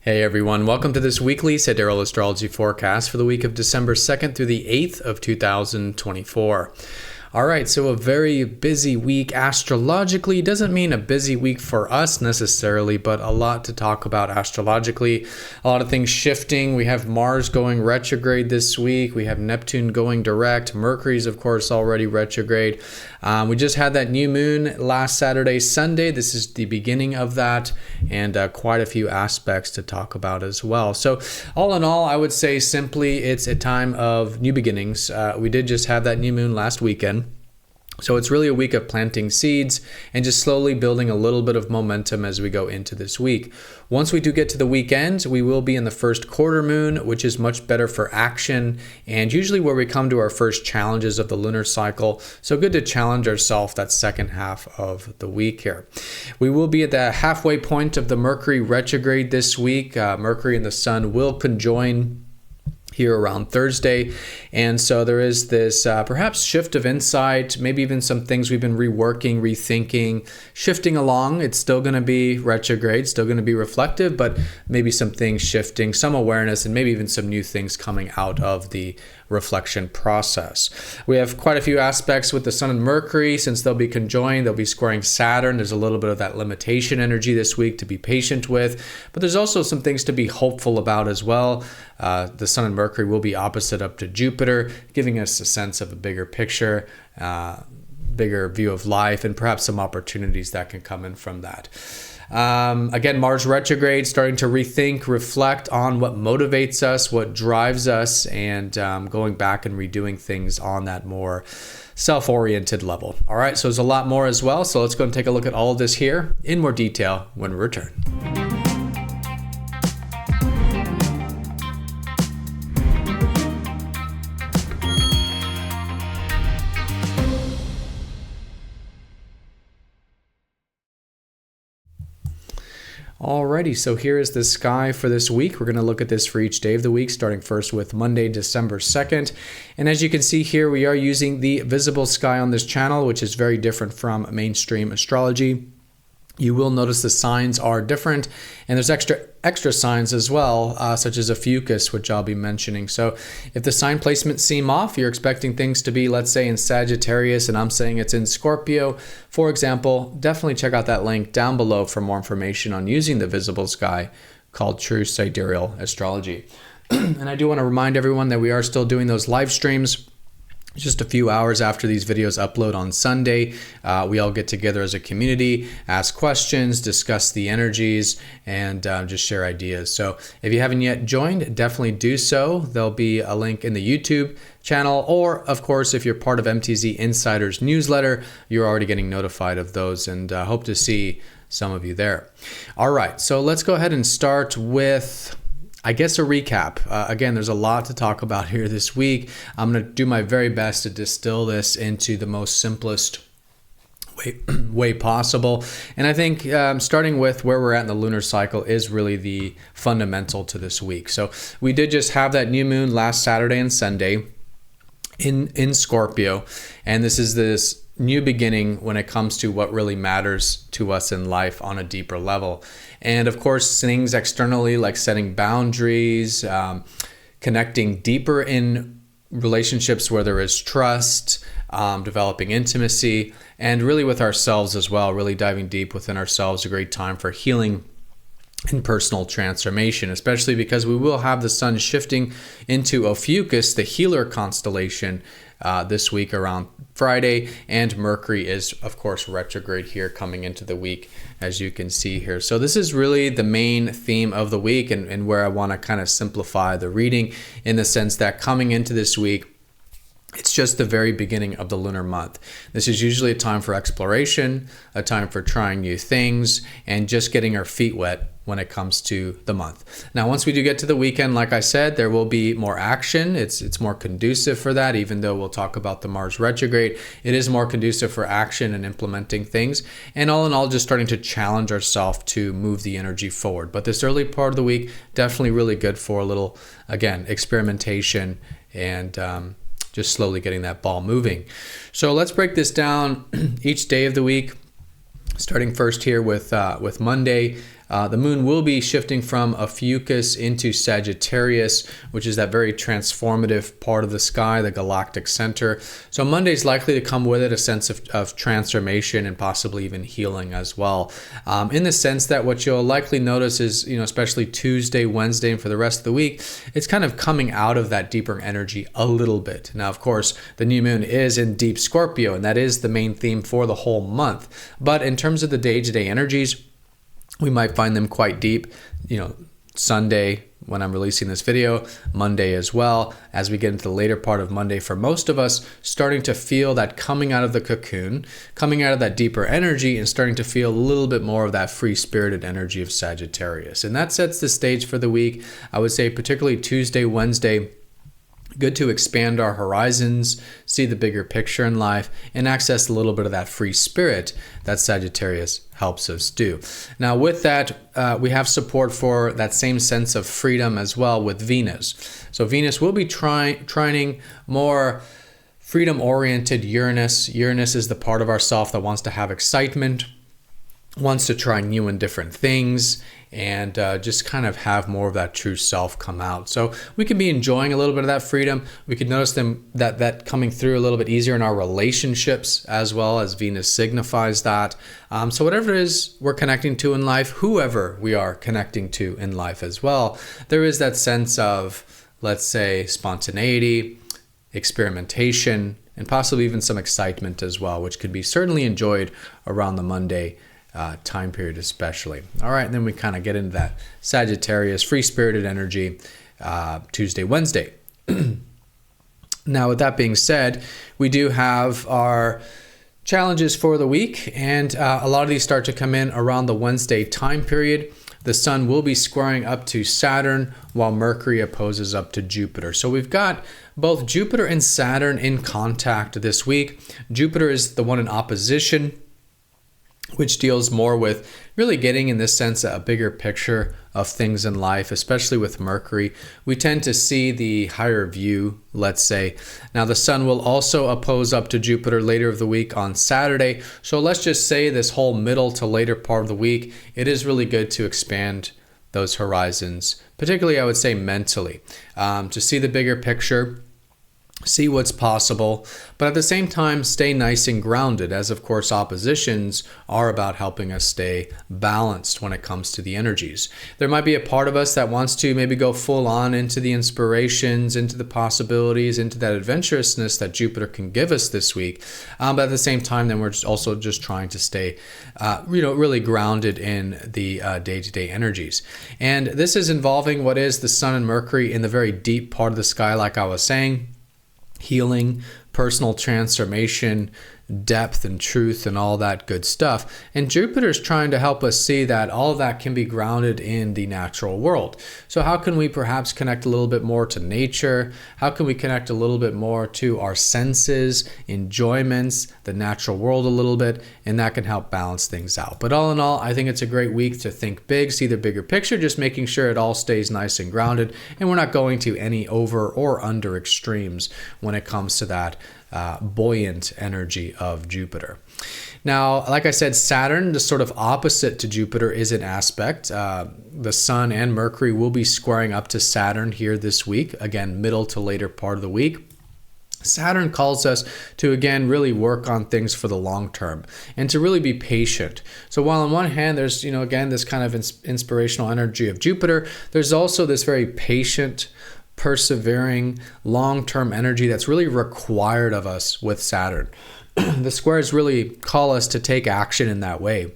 Hey everyone, welcome to this weekly Sidereal Astrology forecast for the week of December 2nd through the 8th of 2024. All right, so a very busy week astrologically. Doesn't mean a busy week for us necessarily, but a lot to talk about astrologically. A lot of things shifting. We have Mars going retrograde this week. We have Neptune going direct. Mercury's, of course, already retrograde. We just had that new moon last Saturday, Sunday. This is the beginning of that, and quite a few aspects to talk about as well. So all in all, I would say simply it's a time of new beginnings. We did just have that new moon last weekend. So it's really a week of planting seeds and just slowly building a little bit of momentum as we go into this week. Once we do get to the weekend, we will be in the first quarter moon, which is much better for action and usually where we come to our first challenges of the lunar cycle. So good to challenge ourselves that second half of the week here. We will be at the halfway point of the Mercury retrograde this week. Mercury and the Sun will conjoin here around Thursday. And so there is this perhaps shift of insight, maybe even some things we've been reworking, rethinking, shifting along. It's still going to be retrograde, still going to be reflective, but maybe some things shifting, some awareness, and maybe even some new things coming out of the reflection process. We have quite a few aspects with the Sun and Mercury. Since they'll be conjoined, they'll be squaring Saturn. There's a little bit of that limitation energy this week to be patient with, but there's also some things to be hopeful about as well. The Sun and Mercury will be opposite up to Jupiter, giving us a sense of a bigger picture, bigger view of life, and perhaps some opportunities that can come in from that. Again, Mars retrograde, starting to rethink, reflect on what motivates us, what drives us, and going back and redoing things on that more self-oriented level. All right, so there's a lot more as well. So let's go and take a look at all of this here in more detail when we return. Alrighty, so here is the sky for this week. We're going to look at this for each day of the week, starting first with Monday, December 2nd. And as you can see here, we are using the visible sky on this channel, which is very different from mainstream astrology. You will notice the signs are different, and there's extra signs as well, such as Ophiuchus, which I'll be mentioning. So if the sign placements seem off, you're expecting things to be, let's say, in Sagittarius, and I'm saying it's in Scorpio, for example, definitely check out that link down below for more information on using the visible sky called True Sidereal Astrology. And I do want to remind everyone that we are still doing those live streams. Just a few hours after these videos upload on Sunday, we all get together as a community, ask questions, discuss the energies, and just share ideas. So if you haven't yet joined, definitely do so. There'll be a link in the YouTube channel, or of course, if you're part of MTZ Insider's newsletter, you're already getting notified of those, and hope to see some of you there. All right, so let's go ahead and start with, I guess, a recap. Again, there's a lot to talk about here this week. I'm going to do my very best to distill this into the most simplest way possible. And I think starting with where we're at in the lunar cycle is really the fundamental to this week. So we did just have that new moon last Saturday and Sunday in Scorpio. And this is this new beginning when it comes to what really matters to us in life on a deeper level. And of course, things externally like setting boundaries, connecting deeper in relationships where there is trust, developing intimacy, and really with ourselves as well, really diving deep within ourselves, a great time for healing and personal transformation, especially because we will have the sun shifting into Ophiuchus, the healer constellation, this week around Friday, and Mercury is, of course, retrograde here coming into the week, as you can see here. So this is really the main theme of the week, and where I want to kind of simplify the reading in the sense that coming into this week, it's just the very beginning of the lunar month. This is usually a time for exploration, a time for trying new things, and just getting our feet wet when it comes to the month. Now, once we do get to the weekend, like I said, there will be more action. It's more conducive for that, even though we'll talk about the Mars retrograde. It is more conducive for action and implementing things. And all in all, just starting to challenge ourselves to move the energy forward. But this early part of the week, definitely really good for a little, again, experimentation and just slowly getting that ball moving. So let's break this down each day of the week, starting first here with Monday. The moon will be shifting from Ophiuchus into Sagittarius, which is that very transformative part of the sky, the galactic center. So Monday is likely to come with it a sense of transformation and possibly even healing as well. In the sense that what you'll likely notice is, especially Tuesday, Wednesday, and for the rest of the week, it's kind of coming out of that deeper energy a little bit. Now, of course, the new moon is in deep Scorpio, and that is the main theme for the whole month. But in terms of the day-to-day energies, we might find them quite deep, Sunday when I'm releasing this video, Monday as well, as we get into the later part of Monday for most of us, starting to feel that coming out of the cocoon, coming out of that deeper energy and starting to feel a little bit more of that free-spirited energy of Sagittarius. And that sets the stage for the week. I would say particularly Tuesday, Wednesday, good to expand our horizons, see the bigger picture in life, and access a little bit of that free spirit that Sagittarius helps us do. Now, with that, we have support for that same sense of freedom as well with Venus. So Venus will be trining more freedom-oriented Uranus. Uranus is the part of ourself that wants to have excitement, wants to try new and different things, and just kind of have more of that true self come out. So we can be enjoying a little bit of that freedom. We could notice that coming through a little bit easier in our relationships as well, as Venus signifies that. So whatever it is we're connecting to in life, whoever we are connecting to in life as well, there is that sense of, let's say, spontaneity, experimentation, and possibly even some excitement as well, which could be certainly enjoyed around the Monday time period especially. All right, and then we kind of get into that Sagittarius free-spirited energy Tuesday, Wednesday. Now, with that being said, we do have our challenges for the week, and a lot of these start to come in around the Wednesday time period. The sun will be squaring up to Saturn while Mercury opposes up to Jupiter. So we've got both Jupiter and Saturn in contact this week. Jupiter is the one in opposition, which deals more with really getting, in this sense, a bigger picture of things in life, especially with Mercury. We tend to see the higher view, let's say. Now, the sun will also oppose up to Jupiter later of the week on Saturday. So let's just say this whole middle to later part of the week, it is really good to expand those horizons, particularly, I would say, mentally, to see the bigger picture, see what's possible, but at the same time, stay nice and grounded, as of course oppositions are about helping us stay balanced when it comes to the energies. There might be a part of us that wants to maybe go full on into the inspirations, into the possibilities, into that adventurousness that Jupiter can give us this week. But at the same time, then we're also just trying to stay, really grounded in the day-to-day energies. And this is involving what is the sun and Mercury in the very deep part of the sky, like I was saying. Healing, personal transformation, depth and truth and all that good stuff. And Jupiter's trying to help us see that all of that can be grounded in the natural world. So how can we perhaps connect a little bit more to nature? How can we connect a little bit more to our senses, enjoyments, the natural world a little bit? And that can help balance things out. But all in all, I think it's a great week to think big, see the bigger picture, just making sure it all stays nice and grounded. And we're not going to any over or under extremes when it comes to that buoyant energy of Jupiter. Now, like I said, Saturn, the sort of opposite to Jupiter, is an aspect. The sun and Mercury will be squaring up to Saturn here this week, again, middle to later part of the week. Saturn calls us to, again, really work on things for the long term and to really be patient. So while on one hand, there's, again, this kind of inspirational energy of Jupiter, there's also this very patient, persevering, long-term energy that's really required of us with Saturn. The squares really call us to take action in that way.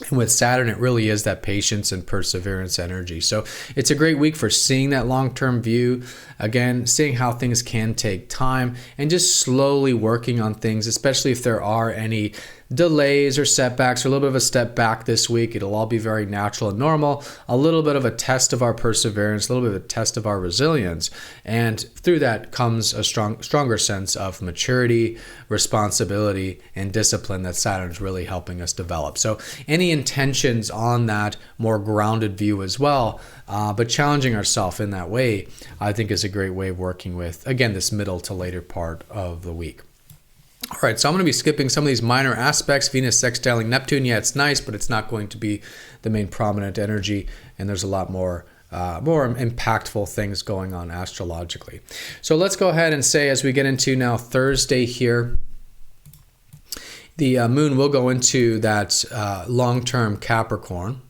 And with Saturn, it really is that patience and perseverance energy. So it's a great week for seeing that long-term view. Again, seeing how things can take time and just slowly working on things, especially if there are any delays or setbacks or a little bit of a step back this week. It'll all be very natural and normal. A little bit of a test of our perseverance, a little bit of a test of our resilience. And through that comes a stronger sense of maturity, responsibility, and discipline that Saturn's really helping us develop. So any intentions on that more grounded view as well, but challenging ourselves in that way, I think is a great way of working with, again, this middle to later part of the week. All right, so I'm going to be skipping some of these minor aspects. Venus sextiling Neptune, yeah, it's nice, but it's not going to be the main prominent energy, and there's a lot more impactful things going on astrologically. So let's go ahead and say, as we get into now Thursday here, the moon will go into that long-term Capricorn.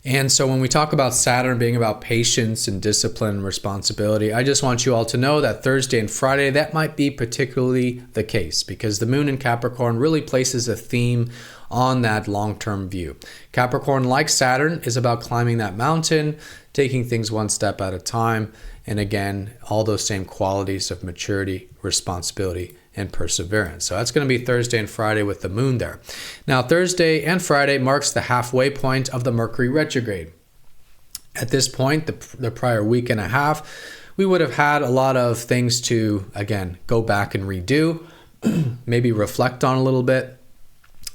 And so when we talk about Saturn being about patience and discipline and responsibility, I just want you all to know that Thursday and Friday, that might be particularly the case because the moon in Capricorn really places a theme on that long-term view. Capricorn, like Saturn, is about climbing that mountain, taking things one step at a time, and again, all those same qualities of maturity, responsibility, and perseverance. So that's going to be Thursday and Friday with the moon there. Now, Thursday and Friday marks the halfway point of the Mercury retrograde. At this point, the prior week and a half, we would have had a lot of things to, again, go back and redo, maybe reflect on a little bit,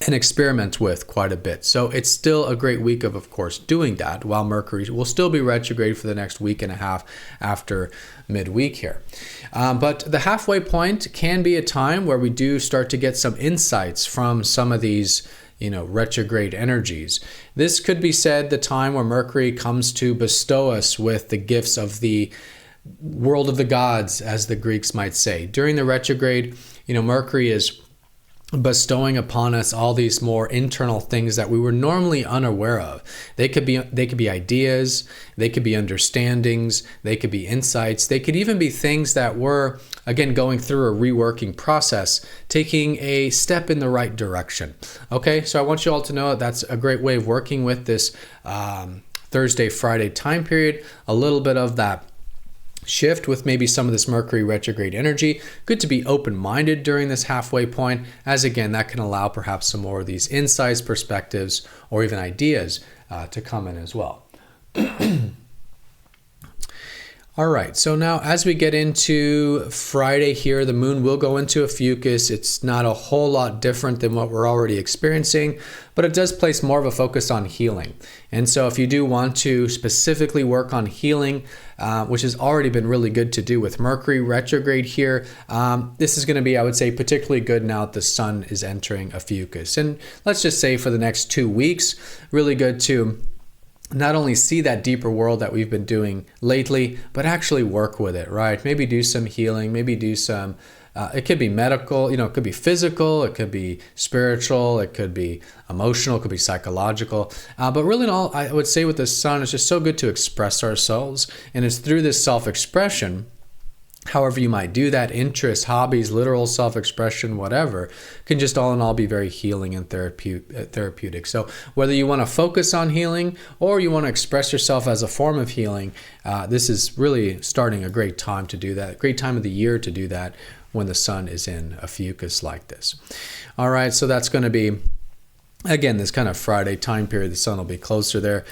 and experiment with quite a bit. So it's still a great week of course, doing that while Mercury will still be retrograde for the next week and a half after midweek here. But the halfway point can be a time where we do start to get some insights from some of these retrograde energies. This could be said the time where Mercury comes to bestow us with the gifts of the world of the gods, as the Greeks might say. During the retrograde, Mercury is bestowing upon us all these more internal things that we were normally unaware of. They could be ideas, they could be understandings, they could be insights, they could even be things that were, again, going through a reworking process, taking a step in the right direction. Okay, so I want you all to know that that's a great way of working with this Thursday, Friday time period, a little bit of that shift with maybe some of this Mercury retrograde energy. Good to be open-minded during this halfway point, as again, that can allow perhaps some more of these insights, perspectives, or even ideas to come in as well. All right, so now as we get into Friday here, the moon will go into Ophiuchus. It's not a whole lot different than what we're already experiencing, but it does place more of a focus on healing. And so if you do want to specifically work on healing, which has already been really good to do with Mercury retrograde here, this is going to be, I would say, particularly good now that the sun is entering Ophiuchus. And let's just say for the next 2 weeks, really good to not only see that deeper world that we've been doing lately, but actually work with it, right? Maybe do some healing, maybe do some, it could be medical, it could be physical, it could be spiritual, it could be emotional, it could be psychological. But really in all, I would say with the sun, it's just so good to express ourselves. And it's through this self-expression, however you might do that, interests, hobbies, literal self-expression, whatever, can just all in all be very healing and therapeutic. So whether you want to focus on healing or you want to express yourself as a form of healing, this is really starting a great time to do that, great time of the year to do that when the sun is in Ophiuchus like this. All right, so that's going to be, again, this kind of Friday time period. The sun will be closer there.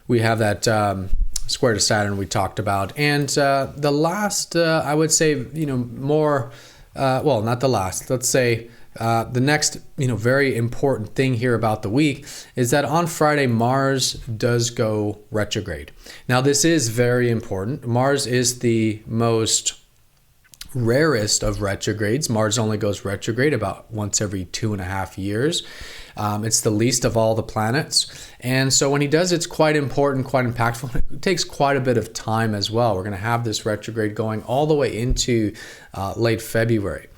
We have that square to Saturn we talked about, and the last I would say more not the last, let's say the next very important thing here about the week is that on Friday Mars does go retrograde. Now this is very important. Mars is the most rarest of retrogrades. Mars only goes retrograde about once every 2.5 years. It's the least of all the planets. And so when he does, it's quite important, quite impactful. It takes quite a bit of time as well. We're going to have this retrograde going all the way into late February.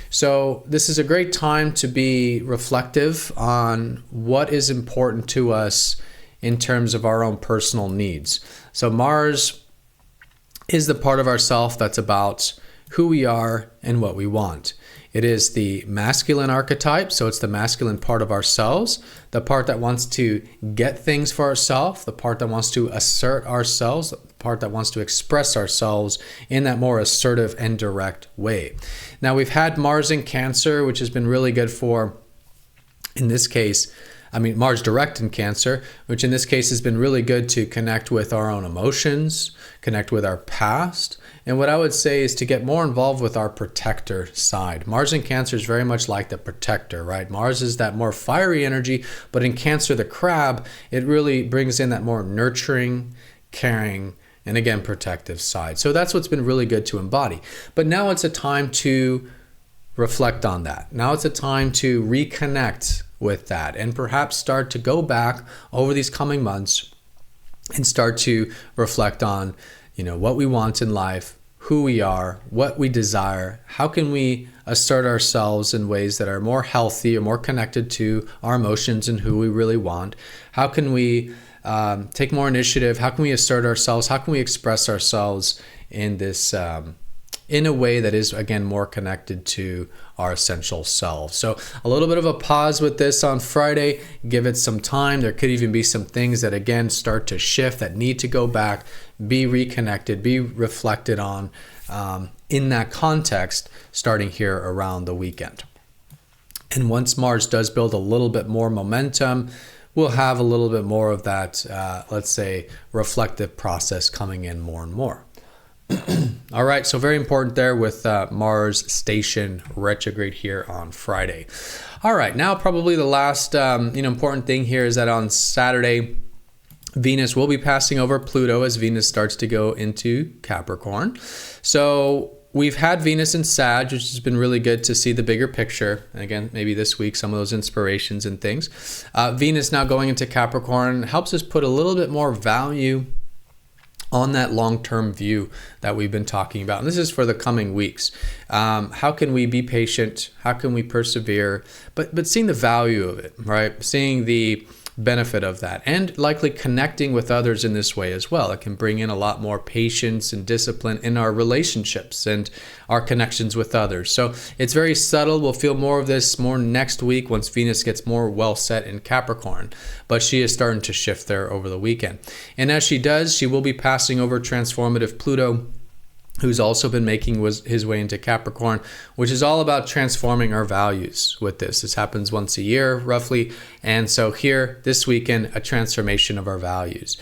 So this is a great time to be reflective on what is important to us in terms of our own personal needs. So Mars is the part of ourself that's about who we are and what we want. It is the masculine archetype, so it's the masculine part of ourselves, the part that wants to get things for ourselves, the part that wants to assert ourselves, the part that wants to express ourselves in that more assertive and direct way. Now we've had Mars in Cancer, which has been really good for, in this case, Mars direct in Cancer, which in this case has been really good to connect with our own emotions, connect with our past, and what I would say is to get more involved with our protector side. Mars in Cancer is very much like the protector, right? Mars is that more fiery energy, but in Cancer, the crab, it really brings in that more nurturing, caring, and again, protective side. So that's what's been really good to embody. But now it's a time to reflect on that. Now it's a time to reconnect with that and perhaps start to go back over these coming months and start to reflect on, what we want in life, who we are, what we desire, how can we assert ourselves in ways that are more healthy or more connected to our emotions and who we really want. How can we take more initiative? How can we assert ourselves? How can we express ourselves in this in a way that is, again, more connected to our essential selves? So a little bit of a pause with this on Friday. Give it some time. There could even be some things that, again, start to shift, that need to go back, be reconnected, be reflected on in that context, starting here around the weekend. And once Mars does build a little bit more momentum, we'll have a little bit more of that, let's say, reflective process coming in more and more. All right, so very important there with Mars station retrograde here on Friday. All right, now probably the last important thing here is that on Saturday, Venus will be passing over Pluto as Venus starts to go into Capricorn. So we've had Venus in Sag, which has been really good to see the bigger picture. And again, maybe this week, some of those inspirations and things. Venus now going into Capricorn helps us put a little bit more value on that long-term view that we've been talking about. And this is for the coming weeks. How can we be patient? How can we persevere? But seeing the value of it, right? Seeing the benefit of that, and likely connecting with others in this way as well. It can bring in a lot more patience and discipline in our relationships and our connections with others. So it's very subtle. We'll feel more of this more next week once Venus gets more well set in Capricorn, but she is starting to shift there over the weekend. And as she does, she will be passing over transformative Pluto, who's also been making his way into Capricorn, which is all about transforming our values with this. This happens once a year, roughly. And so here, this weekend, a transformation of our values.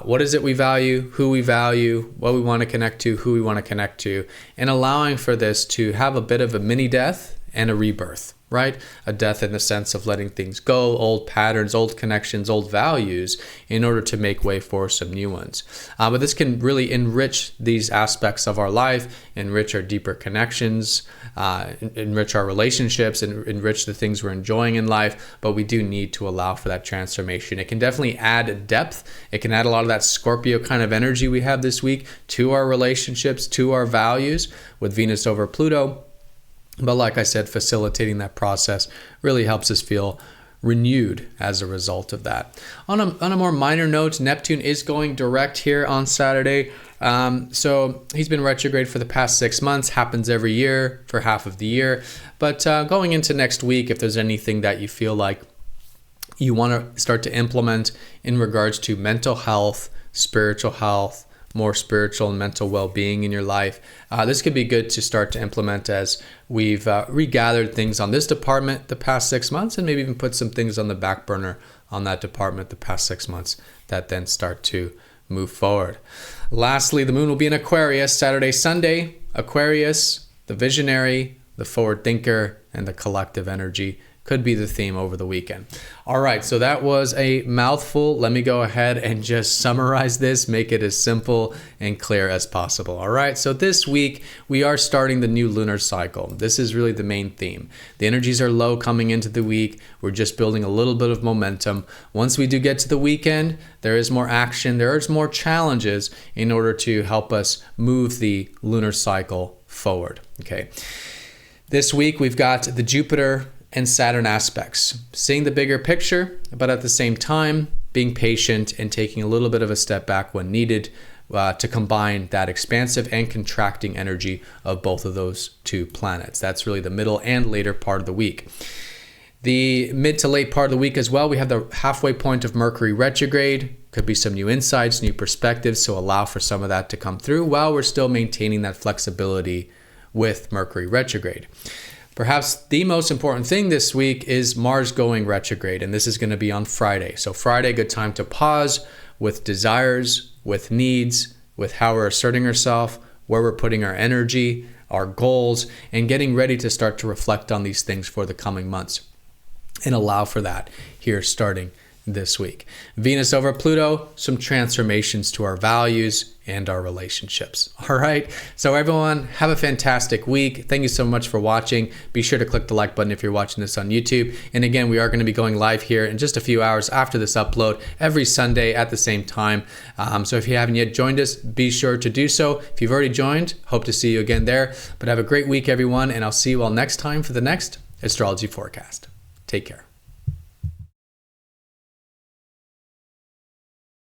What is it we value, who we value, what we want to connect to, who we want to connect to, and allowing for this to have a bit of a mini death and a rebirth, right? A death in the sense of letting things go, old patterns, old connections, old values, in order to make way for some new ones. But this can really enrich these aspects of our life, enrich our deeper connections, enrich our relationships, and enrich the things we're enjoying in life. But we do need to allow for that transformation. It can definitely add depth. It can add a lot of that Scorpio kind of energy we have this week to our relationships, to our values with Venus over Pluto. But like I said, facilitating that process really helps us feel renewed as a result of that. On a more minor note, Neptune is going direct here on Saturday. So he's been retrograde for the past 6 months, happens every year for half of the year. But going into next week, if there's anything that you feel like you want to start to implement in regards to mental health, spiritual health, more spiritual and mental well-being in your life, this could be good to start to implement as we've regathered things on this department the past 6 months, and maybe even put some things on the back burner on that department the past 6 months that then start to move forward. Lastly, the moon will be in Aquarius Saturday, Sunday. Aquarius, the visionary, the forward thinker, and the collective energy could be the theme over the weekend. All right, so that was a mouthful. Let me go ahead and just summarize this, make it as simple and clear as possible. All right, so this week we are starting the new lunar cycle. This is really the main theme. The energies are low coming into the week. We're just building a little bit of momentum. Once we do get to the weekend, there is more action, there is more challenges in order to help us move the lunar cycle forward. Okay. This week we've got the Jupiter and Saturn aspects, seeing the bigger picture, but at the same time, being patient and taking a little bit of a step back when needed to combine that expansive and contracting energy of both of those two planets. That's really the middle and later part of the week. The mid to late part of the week as well, we have the halfway point of Mercury retrograde. Could be some new insights, new perspectives, so allow for some of that to come through while we're still maintaining that flexibility with Mercury retrograde. Perhaps the most important thing this week is Mars going retrograde, and this is going to be on Friday. So Friday, good time to pause with desires, with needs, with how we're asserting ourselves, where we're putting our energy, our goals, and getting ready to start to reflect on these things for the coming months and allow for that here starting this week. Venus over Pluto, some transformations to our values and our relationships. All right. So everyone, have a fantastic week. Thank you so much for watching. Be sure to click the like button if you're watching this on YouTube. And again, we are going to be going live here in just a few hours after this upload every Sunday at the same time. So if you haven't yet joined us, be sure to do so. If you've already joined, hope to see you again there. But have a great week, everyone. And I'll see you all next time for the next astrology forecast. Take care.